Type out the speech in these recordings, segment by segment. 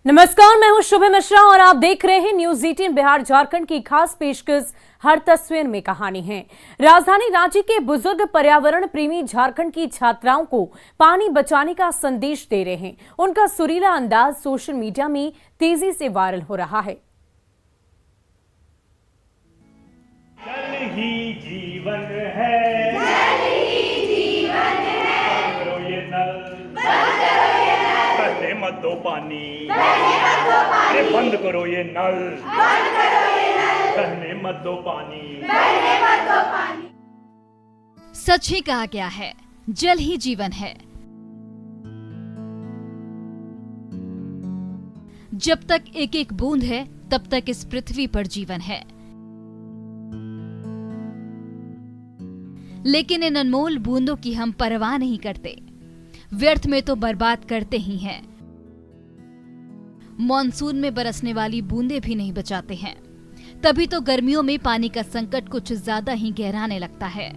नमस्कार, मैं हूं शुभ मिश्रा और आप देख रहे हैं न्यूज 18 बिहार झारखंड की खास पेशकश हर तस्वीर में कहानी है। राजधानी रांची के बुजुर्ग पर्यावरण प्रेमी झारखंड की छात्राओं को पानी बचाने का संदेश दे रहे हैं। उनका सुरीला अंदाज सोशल मीडिया में तेजी से वायरल हो रहा है। जल ही जीवन है, जल ही जीवन है, बंद करो ये नल, बंद करो ये नल, बहने मत दो पानी, बहने मत दो पानी, अरे बंद करो ये नल, बंद करो ये नल, बहने मत दो पानी, बहने मत दो पानी। सच ही कहा गया है, जल ही जीवन है। जब तक एक एक बूंद है तब तक इस पृथ्वी पर जीवन है, लेकिन इन अनमोल बूंदों की हम परवाह नहीं करते, व्यर्थ में तो बर्बाद करते ही हैं। मॉनसून में बरसने वाली बूंदें भी नहीं बचाते हैं, तभी तो गर्मियों में पानी का संकट कुछ ज्यादा ही गहराने लगता है।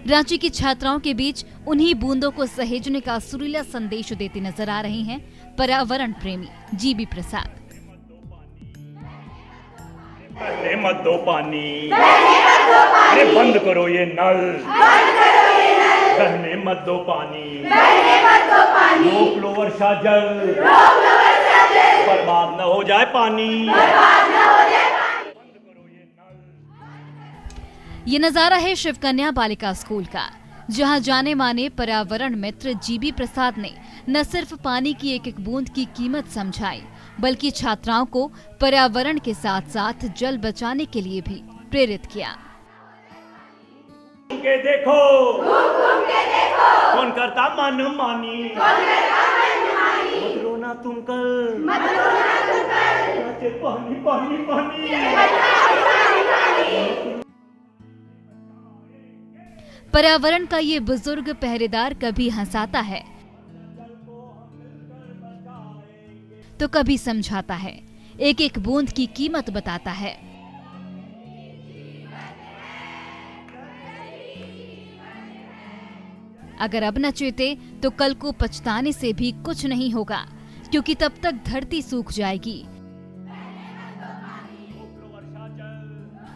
रांची की छात्राओं के बीच उन्हीं बूंदों को सहेजने का सुरीला संदेश देती नजर आ रही हैं पर्यावरण प्रेमी जीबी प्रसाद। बहने मत दो पानी, बहने मत दो पानी, अरे बंद करो ये नल, बंद करो ये नल, बहने मत दो पानी, बहने मत दो पानी, रोक लो वर्षा जल, रोक लो वर्षा जल, बर्बाद न हो जाए पानी, बर्बाद न हो जाए पानी। बंद करो ये नल। ये नजारा है शिवकन्या बालिका स्कूल का, जहां जाने माने पर्यावरण मित्र जीबी प्रसाद ने न सिर्फ पानी की एक एक बूंद की कीमत समझाई, बल्कि छात्राओं को पर्यावरण के साथ साथ जल बचाने के लिए भी प्रेरित किया। घूम के देखो, घूम के देखो, कौन करता मन मानी, कौन करता मनमानी, मत रोना तुम कल, मत रोना तुम कल, नाचे पानी पानी पानी। पर्यावरण का ये बुजुर्ग पहरेदार कभी हंसाता है तो कभी समझाता है, एक एक बूंद की कीमत बताता है। अगर अब न चेते तो कल को पछताने से भी कुछ नहीं होगा, क्योंकि तब तक धरती सूख जाएगी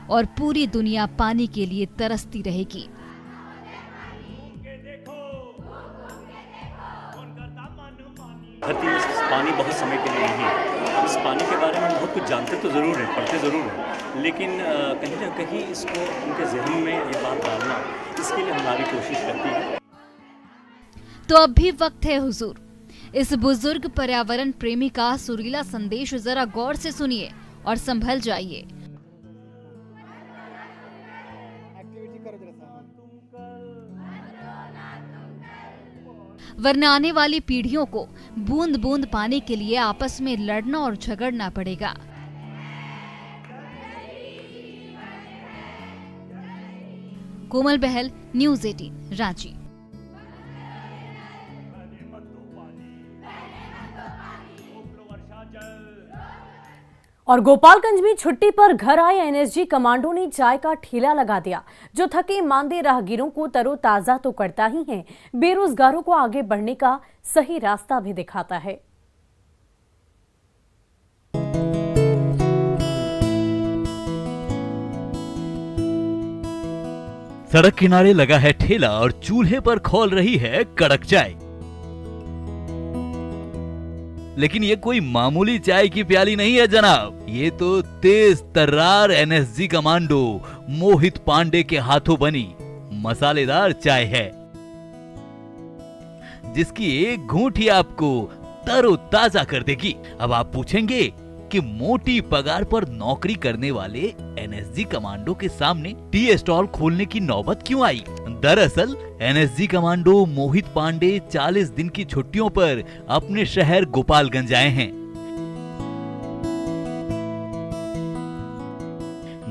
और पूरी दुनिया पानी के लिए तरसती रहेगी। धरती में पानी बहुत समय के लिए नहीं है। इस पानी के बारे में बहुत कुछ जानते तो ज़रूर हैं, पढ़ते ज़रूर हैं, लेकिन कहीं ना कहीं इसको उनके जहन में ये बात डालना, इसके लिए हमारी कोशिश करती है। तो अब भी वक्त है हुजूर, इस बुजुर्ग पर्यावरण प्रेमी का सुरीला संदेश जरा गौर से सुनिए और संभल जाइए। वरना आने वाली पीढ़ियों को बूंद बूंद पाने के लिए आपस में लड़ना और झगड़ना पड़ेगा। कोमल बहल, न्यूज 18 रांची। और गोपालगंज में छुट्टी पर घर आए एनएसजी कमांडो ने चाय का ठेला लगा दिया, जो थके मांदे राहगीरों को तरोताजा तो करता ही है, बेरोजगारों को आगे बढ़ने का सही रास्ता भी दिखाता है। सड़क किनारे लगा है ठेला और चूल्हे पर खौल रही है कड़क चाय। लेकिन ये कोई मामूली चाय की प्याली नहीं है जनाब, ये तो तेज तर्रार एनएसजी कमांडो मोहित पांडे के हाथों बनी मसालेदार चाय है, जिसकी एक घूंट ही आपको तरोताजा कर देगी। अब आप पूछेंगे कि मोटी पगार पर नौकरी करने वाले एनएसजी कमांडो के सामने टी स्टॉल खोलने की नौबत क्यों आई? दरअसल एनएसजी कमांडो मोहित पांडे 40 दिन की छुट्टियों पर अपने शहर गोपालगंज आए हैं।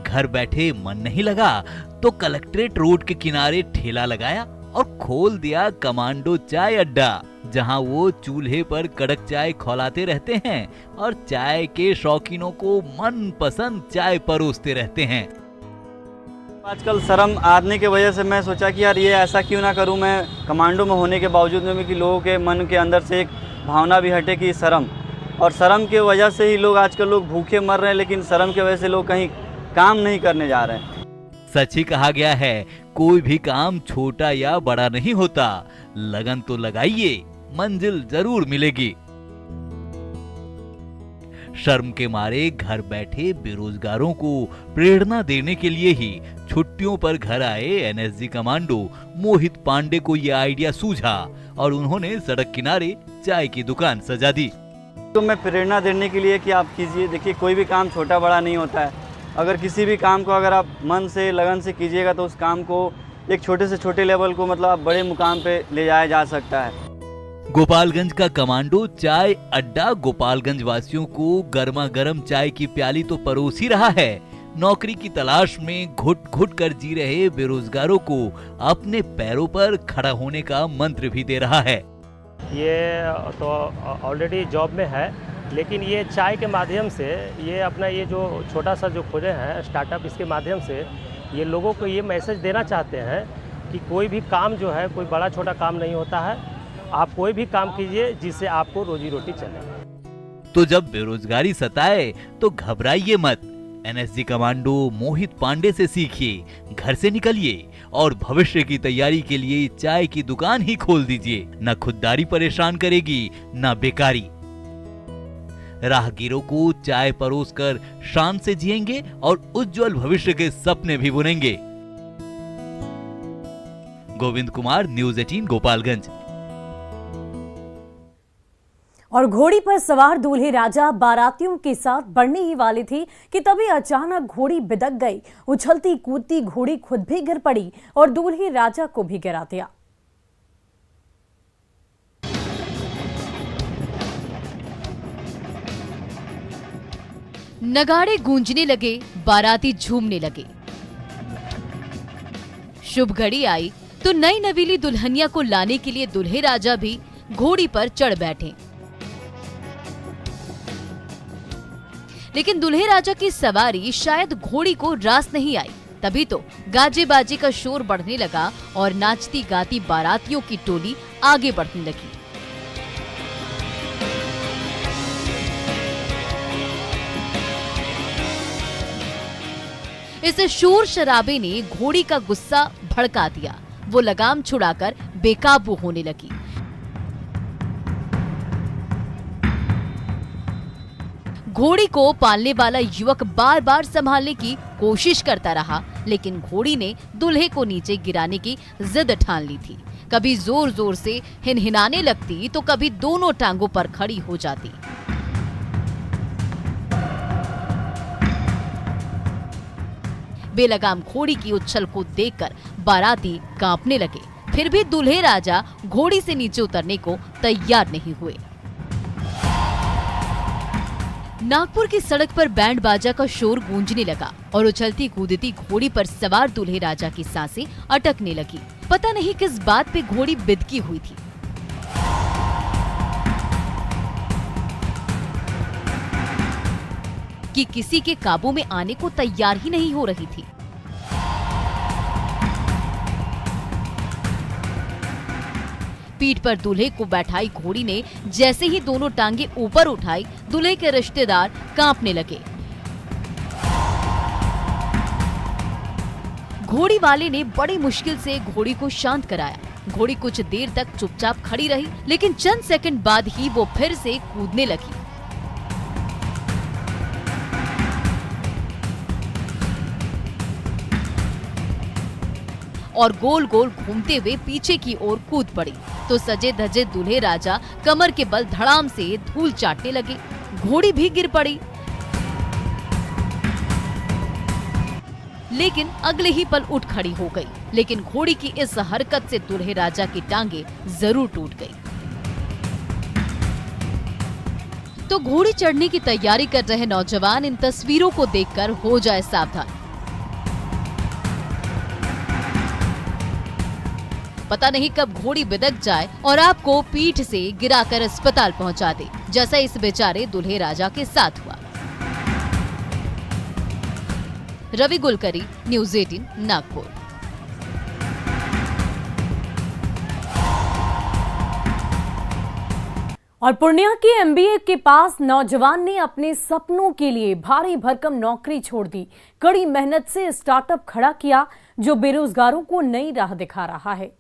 घर बैठे मन नहीं लगा तो कलेक्ट्रेट रोड के किनारे ठेला लगाया और खोल दिया कमांडो चाय अड्डा, जहां वो चूल्हे पर कड़क चाय खौलाते रहते हैं और चाय के शौकीनों को मन पसंद चाय परोसते रहते हैं। आजकल शर्म आने की वजह से मैं सोचा कि यार ये ऐसा क्यों ना करूं, मैं कमांडो में होने के बावजूद में कि लोगों के मन के अंदर से एक भावना भी हटे कि शर्म, और शर्म की वजह से ही लोग आजकल लोग भूखे मर रहे हैं, लेकिन शर्म की वजह से लोग कहीं काम नहीं करने जा रहे हैं। सच ही कहा गया है, कोई भी काम छोटा या बड़ा नहीं होता, लगन तो लगाइए, मंजिल जरूर मिलेगी। शर्म के मारे घर बैठे बेरोजगारों को प्रेरणा देने के लिए ही छुट्टियों पर घर आए एनएसजी कमांडो मोहित पांडे को यह आइडिया सूझा और उन्होंने सड़क किनारे चाय की दुकान सजा दी। तो मैं प्रेरणा देने के लिए कि आप कीजिए, देखिए कोई भी काम छोटा बड़ा नहीं होता है। अगर किसी भी काम को अगर आप मन से लगन से कीजिएगा तो उस काम को एक छोटे से छोटे लेवल को मतलब आप बड़े मुकाम पे ले जाया जा सकता है। गोपालगंज का कमांडो चाय अड्डा गोपालगंज वासियों को गर्मा गर्म चाय की प्याली तो परोस ही रहा है, नौकरी की तलाश में घुट घुट कर जी रहे बेरोजगारों को अपने पैरों पर खड़ा होने का मंत्र भी दे रहा है। ये तो ऑलरेडी जॉब में है, लेकिन ये चाय के माध्यम से ये अपना ये जो छोटा सा जो खोजे हैं स्टार्टअप, इसके माध्यम से ये लोगों को ये मैसेज देना चाहते हैं कि कोई भी काम जो है कोई बड़ा छोटा काम नहीं होता है, आप कोई भी काम कीजिए जिससे आपको रोजी रोटी चले। तो जब बेरोजगारी सताए तो घबराइए मत, एनएसजी कमांडो मोहित पांडे से सीखिए, घर से निकलिए और भविष्य की तैयारी के लिए चाय की दुकान ही खोल दीजिए। न खुददारी परेशान करेगी न बेकारी। राहगीरों को चाय परोसकर शान से जिएंगे और उज्जवल भविष्य के सपने भी बुनेंगे। गोविंद कुमार, न्यूज़ 18 गोपालगंज। और घोड़ी पर सवार दूल्हे राजा बारातियों के साथ बढ़ने ही वाली थी कि तभी अचानक घोड़ी बिदक गई। उछलती कूदती घोड़ी खुद भी गिर पड़ी और दूल्हे राजा को भी गिरा दिया। नगाड़े गूंजने लगे, बाराती झूमने लगे। शुभ घड़ी आई तो नई नवीली दुल्हनिया को लाने के लिए दूल्हे राजा भी घोड़ी पर चढ़ बैठे। लेकिन दूल्हे राजा की सवारी शायद घोड़ी को रास नहीं आई। तभी तो गाजे बाजे का शोर बढ़ने लगा और नाचती गाती बारातियों की टोली आगे बढ़ने लगी। इस शोर शराबे ने घोड़ी का गुस्सा भड़का दिया। वो लगाम छुड़ाकर बेकाबू होने लगी। घोड़ी को पालने वाला युवक बार बार संभालने की कोशिश करता रहा, लेकिन घोड़ी ने दूल्हे को नीचे गिराने की जिद ठान ली थी। कभी जोर जोर से हिनहिनाने लगती तो कभी दोनों टांगों पर खड़ी हो जाती। बेलगाम घोड़ी की उछल को देखकर बाराती कांपने लगे। फिर भी दूल्हे राजा घोड़ी से नीचे उतरने को तैयार नहीं हुए। नागपुर की सड़क पर बैंड बाजा का शोर गूंजने लगा और उछलती कूदती घोड़ी पर सवार दूल्हे राजा की सांसें अटकने लगी। पता नहीं किस बात पे घोड़ी बिदकी हुई थी। कि किसी के काबू में आने को तैयार ही नहीं हो रही थी। पीठ पर दूल्हे को बैठाई घोड़ी ने जैसे ही दोनों टांगे ऊपर उठाई, दूल्हे के रिश्तेदार कांपने लगे। घोड़ी वाले ने बड़ी मुश्किल से घोड़ी को शांत कराया। घोड़ी कुछ देर तक चुपचाप खड़ी रही, लेकिन चंद सेकंड बाद ही वो फिर से कूदने लगी। और गोल गोल घूमते हुए पीछे की ओर कूद पड़ी तो सजे धजे दूल्हे राजा कमर के बल धड़ाम से धूल चाटने लगे। घोड़ी भी गिर पड़ी, लेकिन अगले ही पल उठ खड़ी हो गई। लेकिन घोड़ी की इस हरकत से दूल्हे राजा की टांगे जरूर टूट गई। तो घोड़ी चढ़ने की तैयारी कर रहे नौजवान इन तस्वीरों को देखकर हो जाए सावधान। पता नहीं कब घोड़ी बिदक जाए और आपको पीठ से गिराकर अस्पताल पहुंचा दे, जैसा इस बेचारे दूल्हे राजा के साथ हुआ। रवि गुलकरी, न्यूज 18 नागपुर। और पूर्णिया के एमबीए के पास नौजवान ने अपने सपनों के लिए भारी भरकम नौकरी छोड़ दी। कड़ी मेहनत से स्टार्टअप खड़ा किया जो बेरोजगारों को नई राह दिखा रहा है।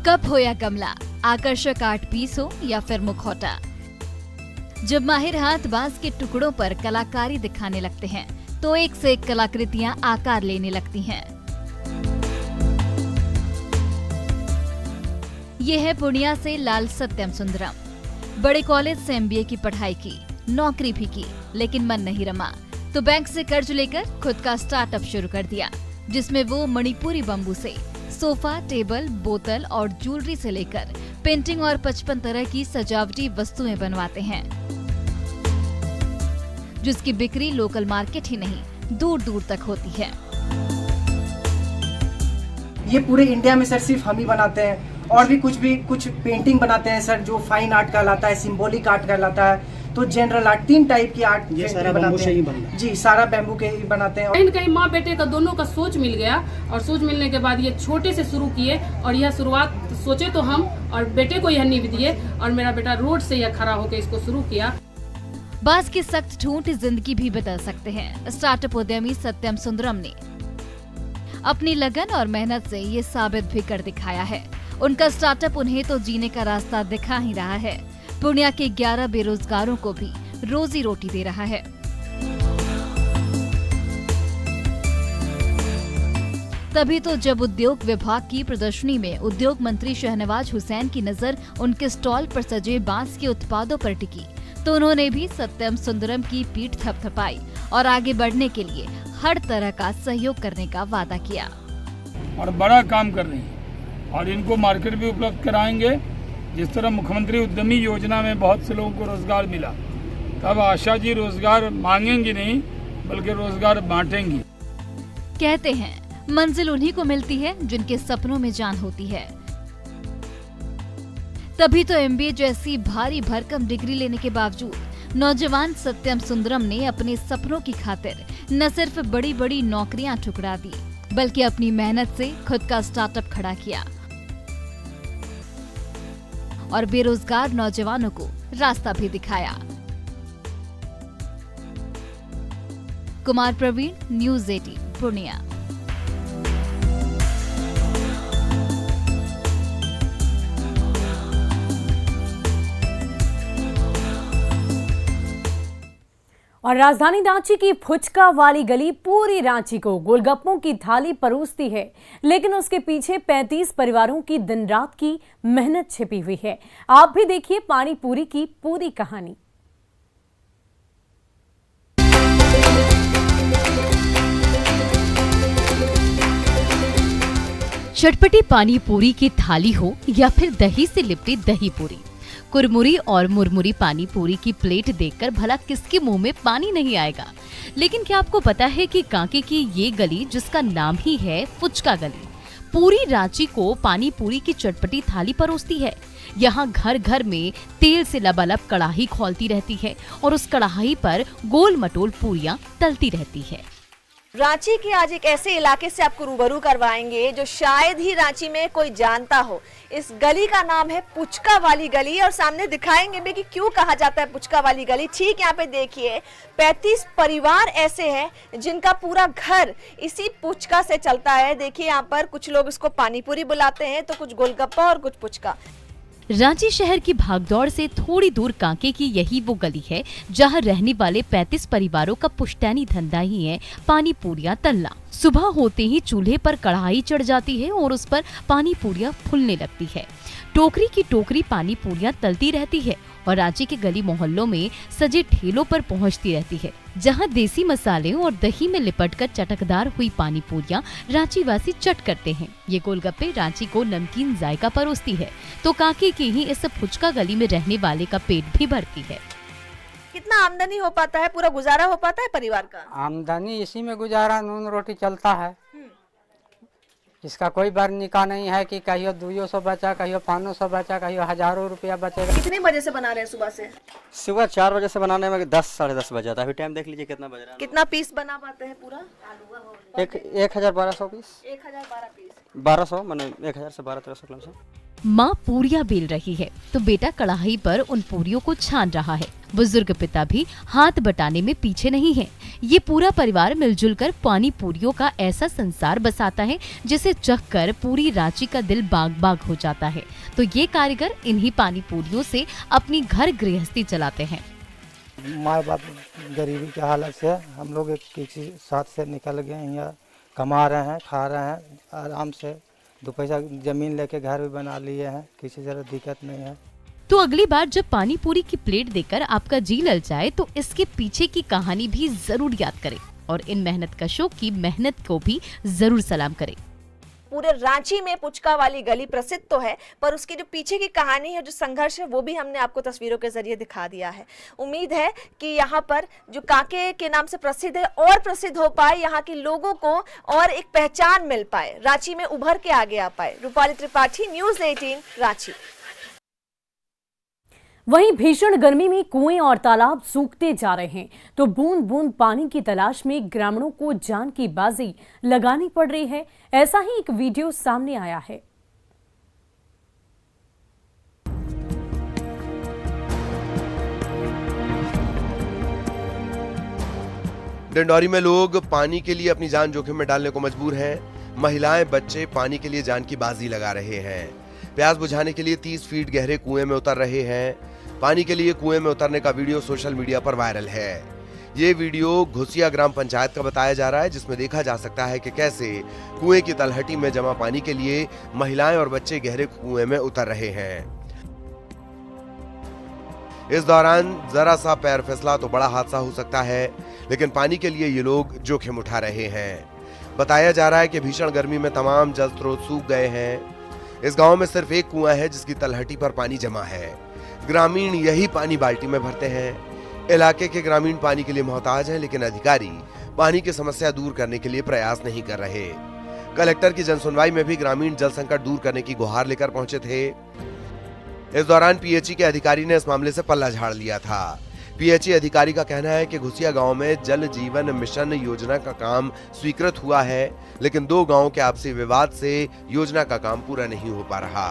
कप हो या गमला, आकर्षक आर्ट पीस हो या फिर मुखौटा, जब माहिर हाथ बांस के टुकड़ों पर कलाकारी दिखाने लगते हैं तो एक से एक कलाकृतियां आकार लेने लगती हैं। ये है पूर्णिया से लाल सत्यम सुंदरम। बड़े कॉलेज से एमबीए की पढ़ाई की, नौकरी भी की, लेकिन मन नहीं रमा तो बैंक से कर्ज लेकर खुद का स्टार्टअप शुरू कर दिया, जिसमें वो मणिपुरी बम्बू से सोफा, टेबल, बोतल और ज्वेलरी से लेकर पेंटिंग और 55 तरह की सजावटी वस्तुएं बनवाते हैं, जिसकी बिक्री लोकल मार्केट ही नहीं दूर दूर तक होती है। ये पूरे इंडिया में सर सिर्फ हम ही बनाते हैं, और भी कुछ पेंटिंग बनाते हैं सर, जो फाइन आर्ट कहलाता है, सिंबॉलिक आर्ट कहलाता है, तो जनरल आर्ट, 3 टाइप की आर्ट ये सारा बैम्बू से ही बनता है। जी, सारा बैम्बू के ही बनाते हैं। कहीं न कहीं माँ बेटे का दोनों का सोच मिल गया, और सोच मिलने के बाद ये छोटे से शुरू किए, और यह शुरुआत सोचे तो हम और बेटे को यह नींव दिए, और मेरा बेटा रोड से यह खड़ा होकर इसको शुरू किया। बांस की सख्त ठूंठ जिंदगी भी बदल सकते हैं। स्टार्टअप उद्यमी सत्यम सुंदरम ने अपनी लगन और मेहनत से ये साबित भी कर दिखाया है। उनका स्टार्टअप उन्हें तो जीने का रास्ता दिखा ही रहा है, पूर्णिया के 11 बेरोजगारों को भी रोजी रोटी दे रहा है। तभी तो जब उद्योग विभाग की प्रदर्शनी में उद्योग मंत्री शहनवाज हुसैन की नजर उनके स्टॉल पर सजे बांस के उत्पादों पर टिकी, तो उन्होंने भी सत्यम सुंदरम की पीठ थपथपाई और आगे बढ़ने के लिए हर तरह का सहयोग करने का वादा किया। और बड़ा काम कर रही हैं और इनको मार्केट भी उपलब्ध कराएंगे। जिस तरह मुख्यमंत्री उद्यमी योजना में बहुत से लोगों को रोजगार मिला, तब आशा जी रोजगार मांगेंगी नहीं बल्कि रोजगार बांटेंगी। कहते हैं मंजिल उन्हीं को मिलती है जिनके सपनों में जान होती है। तभी तो एमबीए जैसी भारी भरकम डिग्री लेने के बावजूद नौजवान सत्यम सुंदरम ने अपने सपनों की खातिर न सिर्फ बड़ी बड़ी नौकरियां ठुकरा दी, बल्कि अपनी मेहनत से खुद का स्टार्टअप खड़ा किया और बेरोजगार नौजवानों को रास्ता भी दिखाया। कुमार प्रवीण, न्यूज 18 पूर्णिया। और राजधानी रांची की फुचका वाली गली पूरी रांची को गोलगप्पों की थाली परोसती है, लेकिन उसके पीछे 35 परिवारों की दिन रात की मेहनत छिपी हुई है। आप भी देखिए पानी पूरी की पूरी कहानी। चटपटी पानी पूरी की थाली हो या फिर दही से लिपटी दही पूरी, कुरमुरी और मुरमुरी पानी पूरी की प्लेट देखकर भला किसके मुंह में पानी नहीं आएगा। लेकिन क्या आपको पता है कि कांके की ये गली, जिसका नाम ही है फुचका गली, पूरी रांची को पानी पूरी की चटपटी थाली परोसती है। यहाँ घर घर में तेल से लबालब कढ़ाई खौलती रहती है और उस कढ़ाई पर गोल मटोल पूरियां तलती रहती है। रांची के आज एक ऐसे इलाके से आपको रूबरू करवाएंगे जो शायद ही रांची में कोई जानता हो। इस गली का नाम है पुचका वाली गली, और सामने दिखाएंगे भी कि क्यों कहा जाता है पुचका वाली गली। ठीक यहाँ पे देखिए 35 परिवार ऐसे हैं जिनका पूरा घर इसी पुचका से चलता है। देखिए यहाँ पर कुछ लोग इसको पानीपुरी बुलाते हैं, तो कुछ गोलगप्पा और कुछ पुचका। रांची शहर की भागदौड़ से थोड़ी दूर कांके की यही वो गली है जहां रहने वाले 35 परिवारों का पुश्तैनी धंधा ही है पानी पूरियां तलना। सुबह होते ही चूल्हे पर कढ़ाई चढ़ जाती है और उस पर पानी पूरियां फूलने लगती है। टोकरी की टोकरी पानी पूरियां तलती रहती है और रांची के गली मोहल्लों में सजे ठेलों पर पहुंचती रहती है, जहां देसी मसाले और दही में लिपटकर चटकदार हुई पानी पूरियां रांची वासी चट करते हैं। ये गोलगप्पे रांची को नमकीन जायका परोसती है, तो कांके की ही इस फुचका गली में रहने वाले का पेट भी भरती है। कितना आमदनी हो पाता है, पूरा गुजारा हो पाता है परिवार का? आमदनी इसी में गुजारा, नून रोटी चलता है। इसका कोई वर्णिका नहीं है कि कहियो 200 बचा, कहियो 500 बचा, कहियो हजारों रुपया बचेगा। कितने बजे से बना रहे हैं सुबह से? सुबह 4 बजे से बनाने में 10 साढ़े 10 बज जाता है। अभी टाइम देख लीजिए कितना बज रहा है। कितना पीस बना पाते हैं पूरा? 1012 पीस। 1012 पीस। 1200 मैंने 1000 से 1200 किलो से। माँ पूरियां बेल रही है तो बेटा कढ़ाई पर उन पूरियों को छान रहा है। बुजुर्ग पिता भी हाथ बटाने में पीछे नहीं है। ये पूरा परिवार मिलजुल कर पानी पूरियों का ऐसा संसार बसाता है जिसे चखकर पूरी रांची का दिल बाग बाग हो जाता है। तो ये कारीगर इन्हीं पानी पूरियों से अपनी घर गृहस्थी चलाते हैं। माँ बाप गरीबी की हालत से हम लोग किसी साथ से निकल गए हैं, यहाँ कमा रहे हैं, खा रहे हैं आराम से, 2 पैसा जमीन लेके घर भी बना लिए हैं, किसी तरह दिक्कत नहीं है। तो अगली बार जब पानी पूरी की प्लेट देखकर आपका जी ललचाए तो इसके पीछे की कहानी भी जरूर याद करें और इन मेहनतकशों की मेहनत को भी जरूर सलाम करें। पूरे रांची में पुचका वाली गली प्रसिद्ध तो है, पर उसकी जो पीछे की कहानी है, जो संघर्ष है, वो भी हमने आपको तस्वीरों के जरिए दिखा दिया है। उम्मीद है कि यहाँ पर जो कांके के नाम से प्रसिद्ध है और प्रसिद्ध हो पाए, यहाँ के लोगों को और एक पहचान मिल पाए, रांची में उभर के आगे आ पाए। रूपाली त्रिपाठी, न्यूज़ 18 रांची। वहीं भीषण गर्मी में कुएं और तालाब सूखते जा रहे हैं तो बूंद बूंद पानी की तलाश में ग्रामीणों को जान की बाजी लगानी पड़ रही है। ऐसा ही एक वीडियो सामने आया है। डिंडौरी में लोग पानी के लिए अपनी जान जोखिम में डालने को मजबूर हैं। महिलाएं, बच्चे पानी के लिए जान की बाजी लगा रहे हैं। प्यास बुझाने के लिए 30 फीट गहरे कुएं में उतर रहे हैं। पानी के लिए कुएं में उतरने का वीडियो सोशल मीडिया पर वायरल है। ये वीडियो घुसिया ग्राम पंचायत का बताया जा रहा है, जिसमें देखा जा सकता है कि कैसे कुएं की तलहटी में जमा पानी के लिए महिलाएं और बच्चे गहरे कुएं में उतर रहे हैं। इस दौरान जरा सा पैर फिसला तो बड़ा हादसा हो सकता है, लेकिन पानी के लिए ये लोग जोखिम उठा रहे हैं। बताया जा रहा है कि भीषण गर्मी में तमाम जल स्रोत सूख गए हैं। इस गांव में सिर्फ एक कुआं है जिसकी तलहटी पर पानी जमा है। ग्रामीण यही पानी बाल्टी में भरते हैं। इलाके के ग्रामीण पानी के लिए मोहताज हैं, लेकिन अधिकारी पानी की समस्या दूर करने के लिए प्रयास नहीं कर रहे। कलेक्टर की जनसुनवाई में भी ग्रामीण जल संकट दूर करने की गुहार लेकर पहुंचे थे। इस दौरान पीएचई के अधिकारी ने इस मामले से पल्ला झाड़ लिया था। पीएचई अधिकारी का कहना है कि घुसिया गांव में जल जीवन मिशन योजना का काम स्वीकृत हुआ है, लेकिन 2 गांवों के आपसी विवाद से योजना का काम पूरा नहीं हो पा रहा।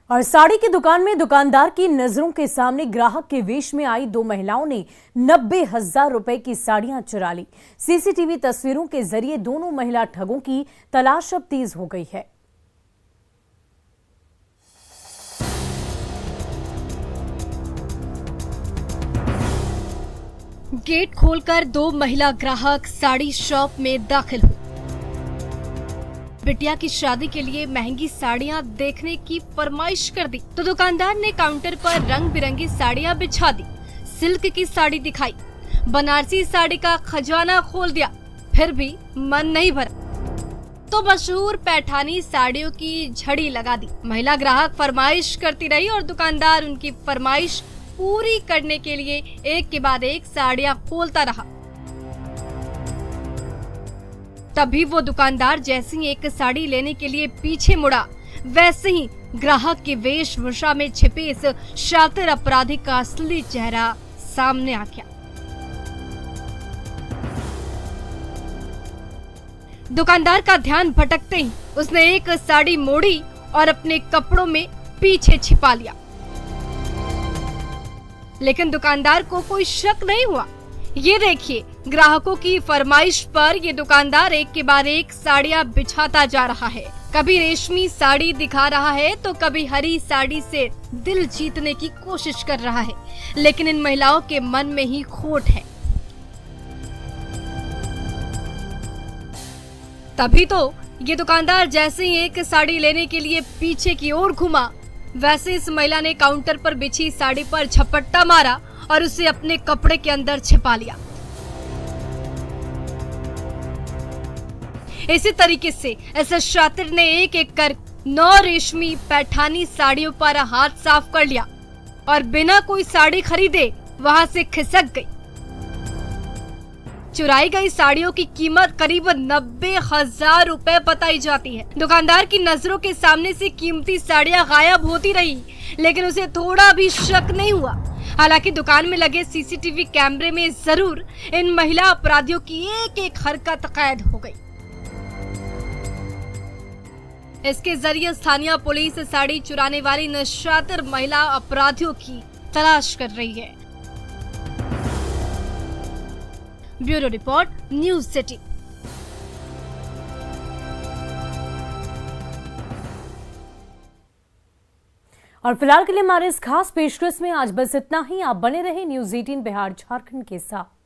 और साड़ी की दुकान में दुकानदार की नजरों के सामने ग्राहक के वेश में आई 2 महिलाओं ने 90,000 रुपए की साड़ियां चुरा ली। सीसीटीवी तस्वीरों के जरिए दोनों महिला ठगों की तलाश अब तेज हो गई है। गेट खोलकर 2 महिला ग्राहक साड़ी शॉप में दाखिल हुई। बिटिया की शादी के लिए महंगी साड़ियां देखने की फरमाइश कर दी तो दुकानदार ने काउंटर पर रंग बिरंगी साड़ियां बिछा दी। सिल्क की साड़ी दिखाई, बनारसी साड़ी का खजाना खोल दिया, फिर भी मन नहीं भरा तो मशहूर पैठानी साड़ियों की झड़ी लगा दी। महिला ग्राहक फरमाइश करती रही और दुकानदार उनकी फरमाइश पूरी करने के लिए एक के बाद एक साड़ियां खोलता रहा। तभी वो दुकानदार जैसे ही एक साड़ी लेने के लिए पीछे मुड़ा, वैसे ही ग्राहक के वेशभूषा में छिपे इस शातिर अपराधी का असली चेहरा सामने आ गया। दुकानदार का ध्यान भटकते ही उसने एक साड़ी मोड़ी और अपने कपड़ों में पीछे छिपा लिया, लेकिन दुकानदार को कोई शक नहीं हुआ। ये देखिए, ग्राहकों की फरमाइश पर ये दुकानदार एक के बाद एक साड़ियां बिछाता जा रहा है। कभी रेशमी साड़ी दिखा रहा है तो कभी हरी साड़ी से दिल जीतने की कोशिश कर रहा है, लेकिन इन महिलाओं के मन में ही खोट है। तभी तो ये दुकानदार जैसे ही एक साड़ी लेने के लिए पीछे की ओर घुमा, वैसे इस महिला ने काउंटर पर बिछी साड़ी पर झपट्टा मारा और उसे अपने कपड़े के अंदर छिपा लिया। इसी तरीके से इस शातिर ने एक एक कर 9 रेशमी पैठानी साड़ियों पर हाथ साफ कर लिया और बिना कोई साड़ी खरीदे वहां से खिसक गई। चुराई गई साड़ियों की कीमत करीब 90,000 रुपए बताई जाती है। दुकानदार की नजरों के सामने से कीमती साड़ियां गायब होती रही, लेकिन उसे थोड़ा भी शक नहीं हुआ। हालांकि दुकान में लगे सीसीटीवी कैमरे में जरूर इन महिला अपराधियों की एक एक हरकत कैद हो गई। इसके जरिए स्थानीय पुलिस साड़ी चुराने वाली निशातिर महिला अपराधियों की तलाश कर रही है। Bureau report, news city. और फिलहाल के लिए हमारे इस खास पेशकश में आज बस इतना ही। आप बने रहे न्यूज़ 18 बिहार झारखंड के साथ।